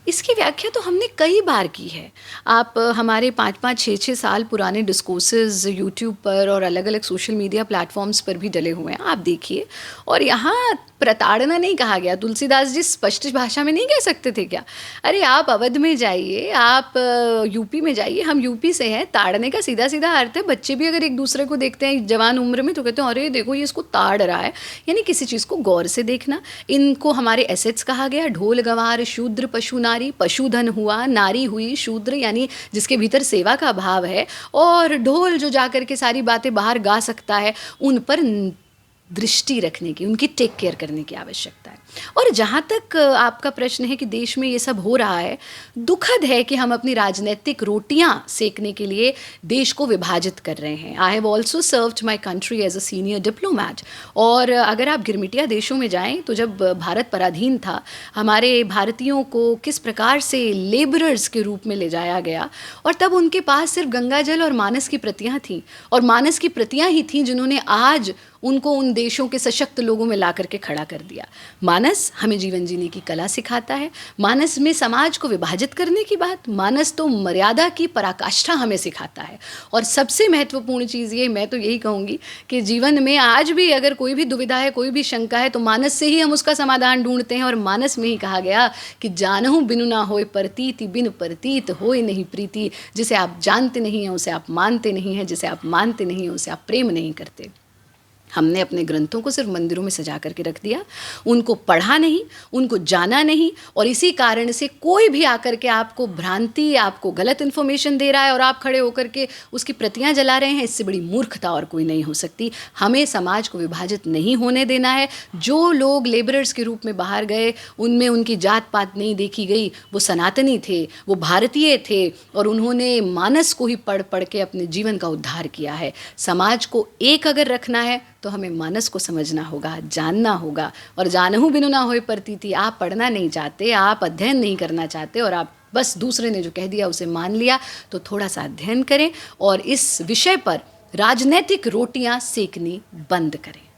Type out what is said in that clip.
इसकी व्याख्या तो हमने कई बार की है। आप हमारे 5-5, 6-6 साल पुराने डिस्कोर्सेज़ यूट्यूब पर और अलग-अलग सोशल मीडिया प्लेटफ़ॉर्म्स पर भी डले हुए हैं, आप देखिए। और यहाँ प्रताड़ना नहीं कहा गया, तुलसीदास जी स्पष्ट भाषा में नहीं कह सकते थे क्या? अरे आप अवध में जाइए, आप यूपी में जाइए, हम यूपी से हैं, ताड़ने का सीधा-सीधा अर्थ है, बच्चे भी अगर एक-दूसरे को देखते हैं जवान उम्र में तो कहते हैं, अरे देखो ये इसको ताड़ रहा है। यानी किसी चीज़ को गौर से देखना। इनको हमारे एसेट्स कहा गया, ढोल गँवार शूद्र पशु नारी, पशुधन हुआ, नारी हुई शूद्र यानी जिसके भीतर सेवा का भाव है, और ढोल जो जाकर के सारी बातें बाहर गा सकता है, उन पर दृष्टि रखने की, उनकी टेक केयर करने की आवश्यकता है। और जहाँ तक आपका प्रश्न है कि देश में ये सब हो रहा है, दुखद है कि हम अपनी राजनीतिक रोटियां सेकने के लिए देश को विभाजित कर रहे हैं। I have also served my country as a senior diplomat. और अगर आप गिरमिटिया देशों में जाएं तो जब भारत पराधीन था, हमारे भारतीयों को किस प्रकार से लेबरर्स के रूप में ले जाया गया, और तब उनके पास सिर्फ गंगा जल और मानस की प्रतियां थीं, और मानस की प्रतियां ही थीं जिन्होंने आज उनको उन देशों के सशक्त लोगों में ला करके खड़ा कर दिया। मानस हमें जीवन जीने की कला सिखाता है, मानस में समाज को विभाजित करने की बात, मानस तो मर्यादा की पराकाष्ठा हमें सिखाता है। और सबसे महत्वपूर्ण चीज़ ये, मैं तो यही कहूँगी कि जीवन में आज भी अगर कोई भी दुविधा है, कोई भी शंका है, तो मानस से ही हम उसका समाधान ढूंढते हैं। और मानस में ही कहा गया कि जानहु बिनु ना होए प्रतीति, बिन प्रतीत होए नहीं प्रीति। जिसे आप जानते नहीं हैं उसे आप मानते नहीं हैं, जिसे आप मानते नहीं हैं उसे आप प्रेम नहीं करते। हमने अपने ग्रंथों को सिर्फ मंदिरों में सजा करके रख दिया, उनको पढ़ा नहीं, उनको जाना नहीं, और इसी कारण से कोई भी आकर के आपको भ्रांति, आपको गलत इन्फॉर्मेशन दे रहा है और आप खड़े होकर के उसकी प्रतियां जला रहे हैं, इससे बड़ी मूर्खता और कोई नहीं हो सकती। हमें समाज को विभाजित नहीं होने देना है। जो लोग लेबरर्स के रूप में बाहर गए, उनमें उनकी जात पात नहीं देखी गई, वो सनातनी थे, वो भारतीय थे, और उन्होंने मानस को ही पढ़ पढ़ के अपने जीवन का उद्धार किया है। समाज को एक अगर रखना है तो हमें मानस को समझना होगा, जानना होगा। और जानहु बिनु ना होए प्रतीति, आप पढ़ना नहीं चाहते, आप अध्ययन नहीं करना चाहते, और आप बस दूसरे ने जो कह दिया उसे मान लिया, तो थोड़ा सा अध्ययन करें और इस विषय पर राजनीतिक रोटियां सेकनी बंद करें।